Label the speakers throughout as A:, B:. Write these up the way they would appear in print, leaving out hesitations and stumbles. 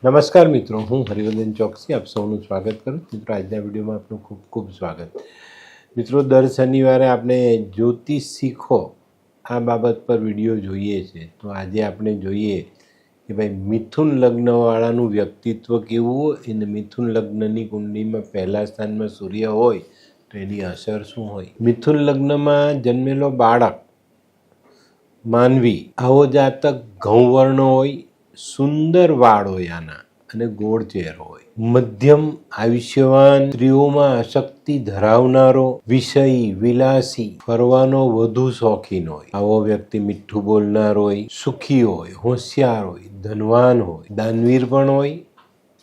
A: નમસ્કાર મિત્રો, હું હરિવર્ધન ચોકસી આપ સૌનું સ્વાગત કરું. મિત્રો, આજના વિડીયોમાં આપનું ખૂબ ખૂબ સ્વાગત. મિત્રો, દર શનિવારે આપણે જ્યોતિષ શીખો આ બાબત પર વિડીયો જોઈએ છે. તો આજે આપણે જોઈએ કે ભાઈ મિથુન લગ્નવાળાનું વ્યક્તિત્વ કેવું હોય અને મિથુન લગ્નની કુંડળીમાં પહેલા સ્થાનમાં સૂર્ય હોય તો એની અસર શું હોય. મિથુન લગ્નમાં જન્મેલો બાળક માનવી આવો જાતક ઘઉંવર્ણ હોય, સુંદર વાળ હોય આના અને ગોળ ચહેરો હોય, મધ્યમ આયુષ્યવાન, સ્ત્રીઓમાં આસક્તિ ધરાવનારો, વિષયી, વિલાસી, ફરવાનો વધુ શોખીન હોય. આવો વ્યક્તિ મીઠું બોલનાર હોય, સુખી હોય, હોશિયાર હોય, ધનવાન હોય, દાનવીર પણ હોય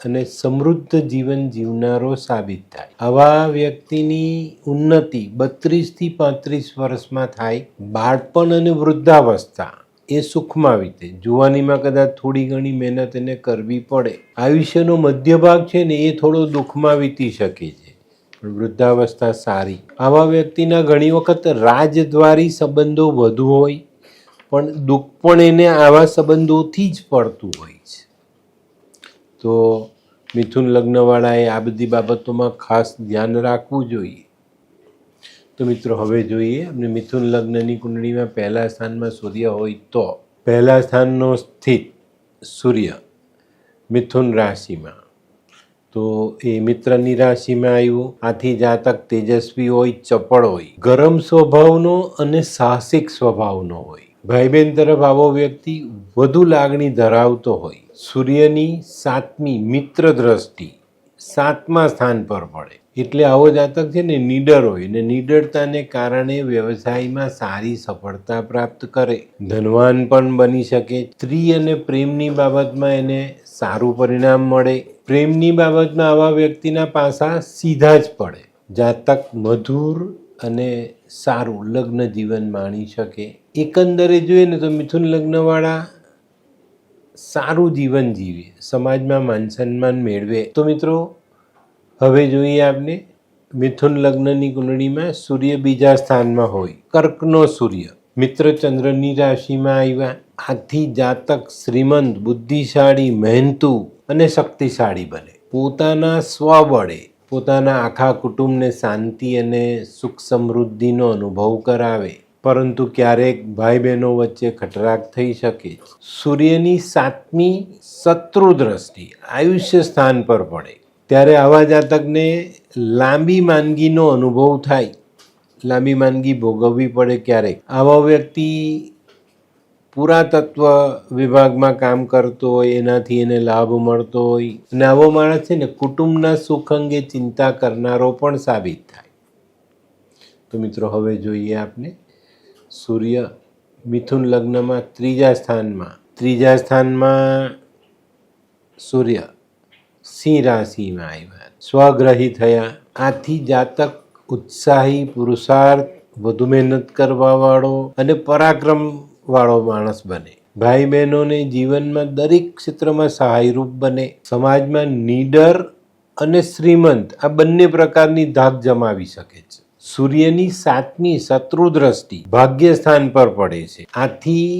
A: અને સમૃદ્ધ જીવન જીવનારો સાબિત થાય. આવા વ્યક્તિની ઉન્નતિ 32 થી 35 વર્ષમાં થાય. બાળપણ અને વૃદ્ધાવસ્થા એ સુખમાં વીતે. જુવાનીમાં કદાચ થોડી ઘણી મહેનત એને કરવી પડે. આયુષ્યનો મધ્ય ભાગ છે ને એ થોડો દુઃખમાં વીતી શકે છે, પણ વૃદ્ધાવસ્થા સારી. આવા વ્યક્તિના ઘણી વખત રાજદ્વારી સંબંધો વધુ હોય, પણ દુઃખ પણ એને આવા સંબંધોથી જ પડતું હોય છે. તો મિથુન લગ્નવાળાએ આ બધી બાબતોમાં ખાસ ધ્યાન રાખવું જોઈએ. તો મિત્રો, હવે જોઈએ આપણે મિથુન લગ્નની કુંડળીમાં પહેલા સ્થાનમાં સૂર્ય હોય તો પહેલા સ્થાનનો સ્થિત સૂર્ય મિથુન રાશિમાં, તો એ મિત્રની રાશિમાં આવ્યું. આથી જાતક તેજસ્વી હોય, ચપળ હોય, ગરમ સ્વભાવનો અને સાહસિક સ્વભાવનો હોય. ભાઈ બહેન તરફ આવો વ્યક્તિ વધુ લાગણી ધરાવતો હોય. સૂર્યની 7મી મિત્ર દ્રષ્ટિ 7મા સ્થાન પર પડે એટલે આવો જાતક છે ને નીડર હોય ને નીડરતાને કારણે વ્યવસાયમાં સારી સફળતા પ્રાપ્ત કરે. ધનવાન પણ બની શકે. સ્ત્રી અને પ્રેમની બાબતમાં એને સારું પરિણામ મળે. પ્રેમની બાબતમાં આવા વ્યક્તિના પાસા સીધા જ પડે. જાતક મધુર અને સારું લગ્ન જીવન માણી શકે. એકંદરે જોઈએ ને તો મિથુન લગ્નવાળા સારું જીવન જીવે, સમાજમાં માન સન્માન મેળવે. તો મિત્રો, હવે જોઈએ આપણે મિથુન લગ્નની કુંડળીમાં સૂર્ય બીજા સ્થાનમાં હોય. કર્કનો સૂર્ય મિત્ર ચંદ્રની રાશિમાં આવ્યા. આથી જાતક શ્રીમંત, બુદ્ધિશાળી, મહેનતુ અને શક્તિશાળી બને. પોતાના સ્વબળે પોતાના આખા કુટુંબને શાંતિ અને સુખ સમૃદ્ધિનો અનુભવ કરાવે. પરંતુ ક્યારેક ભાઈ બહેનો વચ્ચે ખટરાક થઈ શકે. સૂર્યની 7મી શત્રુ દ્રષ્ટિ આયુષ્ય સ્થાન પર પડે ત્યારે આવા જાતકને લાંબી માંદગીનો અનુભવ થાય. લાંબી માંદગી ભોગવવી પડે ક્યારેક. આવા વ્યક્તિ પુરાતત્વ વિભાગમાં કામ કરતો હોય, એનાથી એને લાભ મળતો હોય અને આવો માણસ છે ને કુટુંબના સુખ અંગે ચિંતા કરનારો પણ સાબિત થાય. તો મિત્રો, હવે જોઈએ આપણે સૂર્ય મિથુન લગ્નમાં ત્રીજા સ્થાનમાં સૂર્ય સિંહ રાશિમાં આવ્યા, સ્વગ્રહી થયા. આથી જાતક ઉત્સાહી, પુરુષાર્થ, વધુ મહેનત કરવાવાળો અને પરાક્રમવાળો માણસ બને. ભાઈ બહેનોને જીવનમાં દરેક ક્ષેત્રમાં સહાયરૂપ બને. સમાજમાં નીડર અને શ્રીમંત આ બંને પ્રકારની ધાક જમાવી શકે છે. સૂર્યની 7મી શત્રુ દ્રષ્ટિ ભાગ્ય સ્થાન પર પડે છે. આથી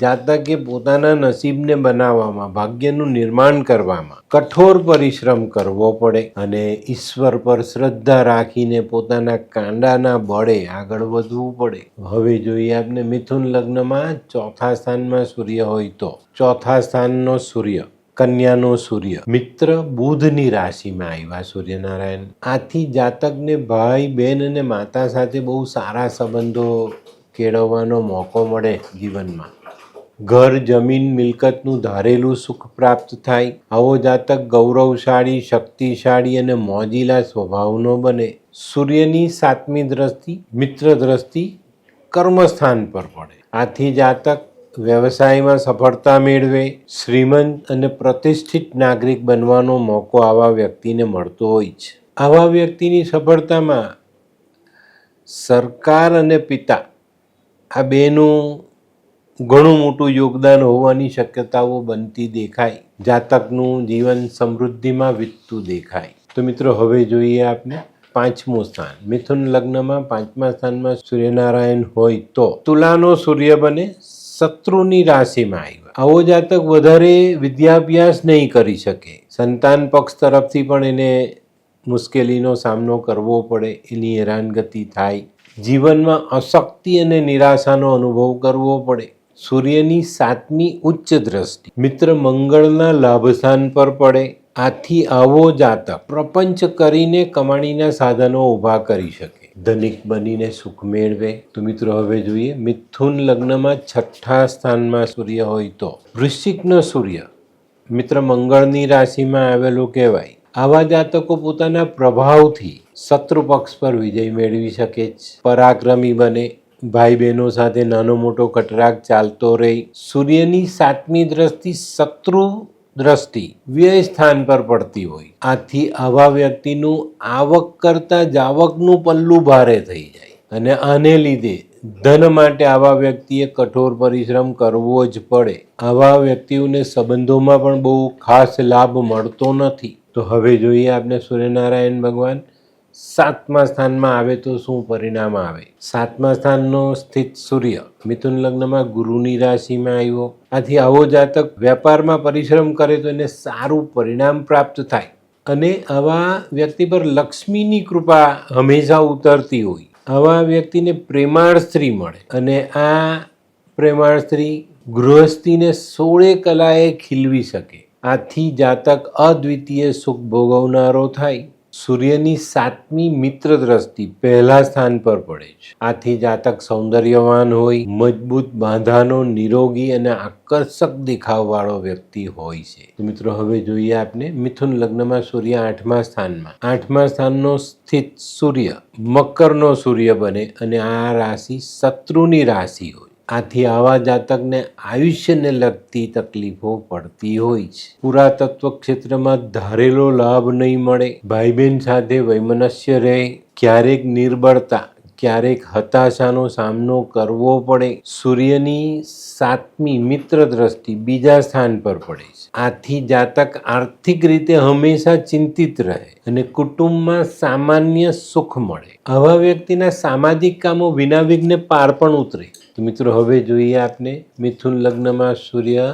A: જાતકે પોતાના નસીબને બનાવવામાં, ભાગ્યનું નિર્માણ કરવામાં કઠોર પરિશ્રમ કરવો પડે અને ઈશ્વર પર શ્રદ્ધા રાખીને પોતાના કાંડાના બળે આગળ વધવું પડે. હવે જોઈએ આપણે મિથુન લગ્નમાં ચોથા સ્થાનમાં સૂર્ય હોય તો ચોથા સ્થાનનો સૂર્ય કન્યાનો સૂર્ય મિત્ર બુધની રાશિમાં આવ્યા. સૂર્યનારાયણ આથી જાતકને ભાઈ બહેન અને માતા સાથે બહુ સારા સંબંધો કેળવવાનો મોકો મળે. જીવનમાં ઘર, જમીન, મિલકતનું ધારેલું સુખ પ્રાપ્ત થાય. આવો જાતક ગૌરવશાળી, શક્તિશાળી અને મોજીલા સ્વભાવનો બને. સૂર્યની 7મી દ્રષ્ટિ મિત્ર દ્રષ્ટિ કર્મસ્થાન પર પડે. આથી જાતક વ્યવસાયમાં સફળતા મેળવે. શ્રીમંત અને પ્રતિષ્ઠિત નાગરિક બનવાનો મોકો આવા વ્યક્તિને મળતો હોય છે. આવા વ્યક્તિની સફળતામાં સરકાર અને પિતા આ બેનું ઘણું મોટું યોગદાન હોવાની શક્યતાઓ બનતી દેખાય. જાતકનું જીવન સમૃદ્ધિમાં વીતતું દેખાય. તો મિત્રો, હવે જોઈએ આપણે 5મું સ્થાન. મિથુન લગ્નમાં 5મા સ્થાનમાં સૂર્યનારાયણ હોય તો તુલાનો સૂર્ય બને, શત્રુની રાશિમાં આવ્યા. આવો જાતક વધારે વિદ્યાભ્યાસ નહીં કરી શકે, સંતાન પક્ષ તરફથી પણ એને મુશ્કેલીનો સામનો કરવો પડે, એની હેરાનગતિ થાય, જીવનમાં અશક્તિ અને નિરાશાનો અનુભવ કરવો પડે. સૂર્યની 7મી ઉચ્ચ દ્રષ્ટિ મિત્ર મંગળના લાભસ્થાન પર પડે. આથી આવો જાતક પ્રપંચ કરીને કમાણીના સાધનો ઊભા કરી શકે, ધનિક બનીને સુખ મેળવે. તો મિત્રો હવે જોઈએ, મિથુન લગ્નમાં 6થા સ્થાનમાં સૂર્ય હોય તો વૃશ્ચિકનો સૂર્ય મિત્ર મંગળની રાશિમાં આવેલો કહેવાય. આવા જાતકો પોતાના પ્રભાવથી શત્રુ પક્ષ પર વિજય મેળવી શકે છે, પરાક્રમી બને, ભાઈ બહેનો સાથે નાનો મોટો કટરાક ચાલતો રહે. સૂર્યની 7મી દ્રષ્ટિ શત્રુ દ્રષ્ટિ વ્યય સ્થાન પર પડતી હોય, આથી આવા વ્યક્તિનું આવક કરતા જાવકનું પલ્લું ભારે થઈ જાય અને આને લીધે ધન માટે આવા વ્યક્તિએ કઠોર પરિશ્રમ કરવો જ પડે. આવા વ્યક્તિઓને સંબંધોમાં પણ બહુ ખાસ લાભ મળતો નથી. તો હવે જોઈએ આપણે સૂર્યનારાયણ ભગવાન 7મા સ્થાનમાં આવે તો શું પરિણામ આવે. 7મા સ્થાનનો સ્થિત સૂર્ય મિથુન લગ્નમાં ગુરુની રાશિમાં આવ્યો. આથી આવો જાતક વેપારમાં પરિશ્રમ કરે તો એને સારું પરિણામ પ્રાપ્ત થાય અને આવા વ્યક્તિ પર લક્ષ્મીની કૃપા હંમેશા ઉતરતી હોય. આવા વ્યક્તિને પ્રેમાળ સ્ત્રી મળે અને આ પ્રેમાળ સ્ત્રી ગૃહસ્થીને 16 કલાએ ખીલવી શકે. આથી જાતક અદ્વિતીય સુખ ભોગવનારો થાય. સૂર્યની 7મી મિત્ર દ્રષ્ટિ પહેલા સ્થાન પર પડે છે. આથી જાતક સૌંદર્યવાન હોય, મજબૂત બાંધાનો, નિરોગી અને આકર્ષક દેખાવવાળો વ્યક્તિ હોય છે. તો મિત્રો હવે જોઈએ આપણે મિથુન લગ્નમાં સૂર્ય 8મા સ્થાનમાં. 8મા સ્થાનનો સ્થિત સૂર્ય મકરનો સૂર્ય બને અને આ રાશિ શત્રુની રાશિ હોય. આથી આવા જાતકને આયુષ્યને લગતી તકલીફો પડતી હોય છે. પુરાતત્વ ક્ષેત્રમાં ધારેલો લાભ નહીં મળે, ભાઈ બહેન સાથે વૈમનસ્ય રહે, ક્યારેક નિર્બળતા, ક્યારેક હતાશાનો સામનો કરવો પડે. સૂર્યની 7મી મિત્ર દ્રષ્ટિ બીજા સ્થાન પર પડે છે. આથી જાતક આર્થિક રીતે હંમેશા ચિંતિત રહે અને કુટુંબમાં સામાન્ય સુખ મળે. આવા વ્યક્તિના સામાજિક કામો વિના વિઘ્ને પાર પણ ઉતરે. તો મિત્રો હવે જોઈએ આપણે મિથુન લગ્નમાં સૂર્ય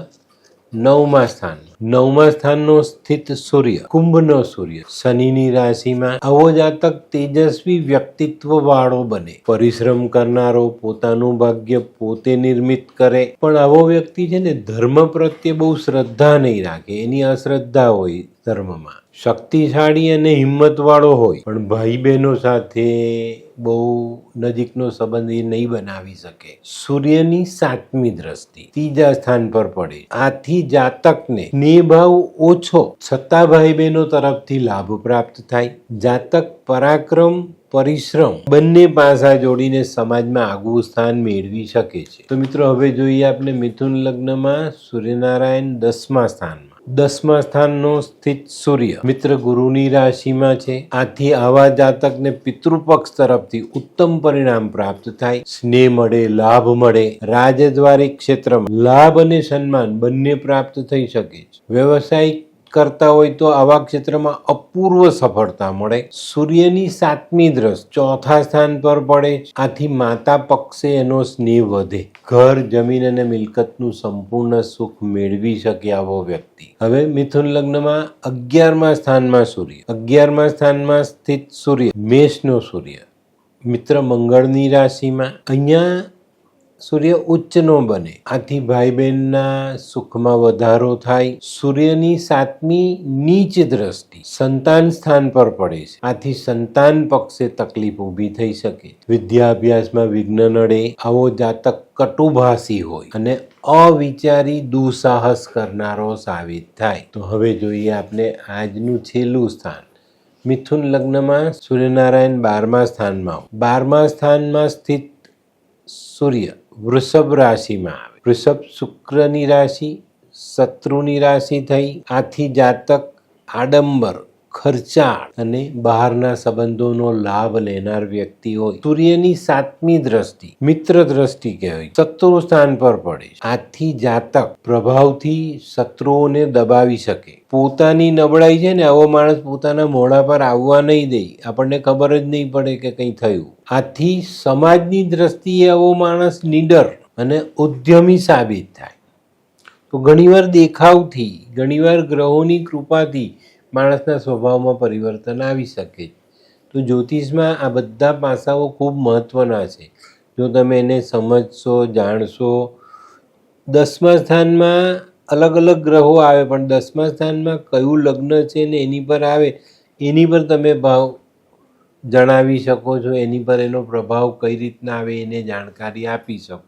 A: 9મા સ્થાન. 9મા સ્થાનનો સ્થિત સૂર્ય કુંભનો સૂર્ય શનિની રાશિમાં. આવો જાતક તેજસ્વી વ્યક્તિત્વ વાળો બને, પરિશ્રમ કરનારો, પોતાનું ભાગ્ય પોતે નિર્મિત કરે. પણ આવો વ્યક્તિ છે ને ધર્મ પ્રત્યે બહુ શ્રદ્ધા નહીં રાખે, એની અશ્રદ્ધા હોય ધર્મમાં. શક્તિશાળી અને હિંમતવાળો હોય પણ ભાઈ બહેનો સાથે બહુ નજીકનો સંબંધ એ નહીં બનાવી શકે. સૂર્યની 7મી દ્રષ્ટિ ત્રીજા સ્થાન પર પડે. આથી જાતકને સ્નેહભાવ ઓછો છતાં ભાઈ બહેનો તરફથી લાભ પ્રાપ્ત થાય. જાતક પરાક્રમ પરિશ્રમ બંને પાસા જોડીને સમાજમાં આગવું સ્થાન મેળવી શકે છે. તો મિત્રો હવે જોઈએ આપણે મિથુન લગ્નમાં સૂર્યનારાયણ 10મા સ્થાનમાં. 10મા સ્થાનનો સ્થિત સૂર્ય મિત્ર ગુરુની રાશિમાં છે. આથી આવા જાતકને પિતૃપક્ષ તરફથી ઉત્તમ પરિણામ પ્રાપ્ત થાય, સ્નેહ મળે, લાભ મળે. રાજદ્વારી ક્ષેત્રમાં લાભ અને સન્માન બંને પ્રાપ્ત થઈ શકે છે. વ્યવસાયિક કરતા હોય તો આવા ક્ષેત્રમાં અપૂર્વ સફળતા મળે. સૂર્યની 7મી દ્રષ્ટિ ચોથા સ્થાન પર પડે. આથી માતા પક્ષે એનો સ્નેહ વધે, ઘર, જમીન અને મિલકતનું સંપૂર્ણ સુખ મેળવી શકે આવો વ્યક્તિ. હવે મિથુન લગ્નમાં 11મા સ્થાનમાં સૂર્ય. 11મા સ્થાનમાં સ્થિત સૂર્ય મેષનો સૂર્ય મિત્ર મંગળની રાશિમાં. અહીંયા સૂર્ય ઉચ્ચનો બને. આથી ભાઈ બહેનના સુખમાં વધારો થાય. સૂર્યની 7મી નીચ દ્રષ્ટિ સંતાન સ્થાન પર પડે છે. આથી સંતાન પક્ષે તકલીફ ઊભી થઈ શકે. વિદ્યાભ્યાસમાં વિઘ્ન નડે. આવો જાતક કટુભાષી હોય અને અવિચારી દુઃસાહસ કરનારો સાબિત થાય. તો હવે જોઈએ આપણે આજનું છેલ્લું સ્થાન. મિથુન લગ્નમાં સૂર્યનારાયણ 12મા સ્થાનમાં. 12મા સ્થાનમાં સ્થિત સૂર્ય વૃષભ રાશિમાં આવે. વૃષભ શુક્રની રાશિ, શત્રુની રાશિ થઈ. આથી જાતક આડંબર, ખર્ચાળ અને બહારના સંબંધોનો લાભ લેનાર વ્યક્તિ હોય. સૂર્યની 7મી દ્રષ્ટિ મિત્ર દ્રષ્ટિ કહેવાય, શત્રુ સ્થાન પર પડે. આથી જાતક પ્રભાવથી શત્રુઓને દબાવી શકે. પોતાની નબળાઈ છે ને આવો માણસ પોતાના મોઢા પર આવવા નહીં દે, આપણને ખબર જ નહીં પડે કે કંઈ થયું. આથી સમાજની દ્રષ્ટિએ આવો માણસ નીડર અને ઉદ્યમી સાબિત થાય. તો ઘણીવાર દેખાવથી, ઘણીવાર ગ્રહોની કૃપાથી માણસના સ્વભાવમાં પરિવર્તન આવી શકે. તો જ્યોતિષમાં આ બધા પાસાઓ ખૂબ મહત્ત્વના છે. જો તમે એને સમજશો, જાણશો. 10મા સ્થાનમાં અલગ અલગ ગ્રહો આવે, પણ 10મા સ્થાનમાં કયું લગ્ન છે ને એની પર આવે, એની પર તમે ભાવ જણાવી શકો છો, એની પર એનો પ્રભાવ કઈ રીતના આવે એને જાણકારી આપી શકો.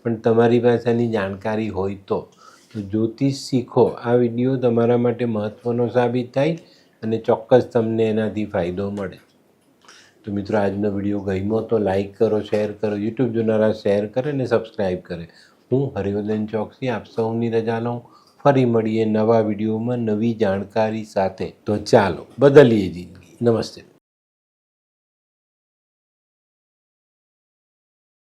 A: પણ તમારી પાસેની જાણકારી હોય તો જ્યોતિષ શીખો આ વિડીયો તમારા માટે મહત્ત્વનો સાબિત થાય અને ચોક્કસ તમને એનાથી ફાયદો મળે. તો મિત્રો, આજનો વિડીયો ગમ્યો તો લાઈક કરો, શેર કરો, યુટ્યુબ જોનારા શેર કરે અને સબસ્ક્રાઈબ કરે. હું હરિવર્ધન ચોકસી આપ સૌની રજા લઉં. ફરી મળીએ નવા વિડીયોમાં નવી જાણકારી સાથે. તો ચાલો બદલીએ જિંદગી. નમસ્તે.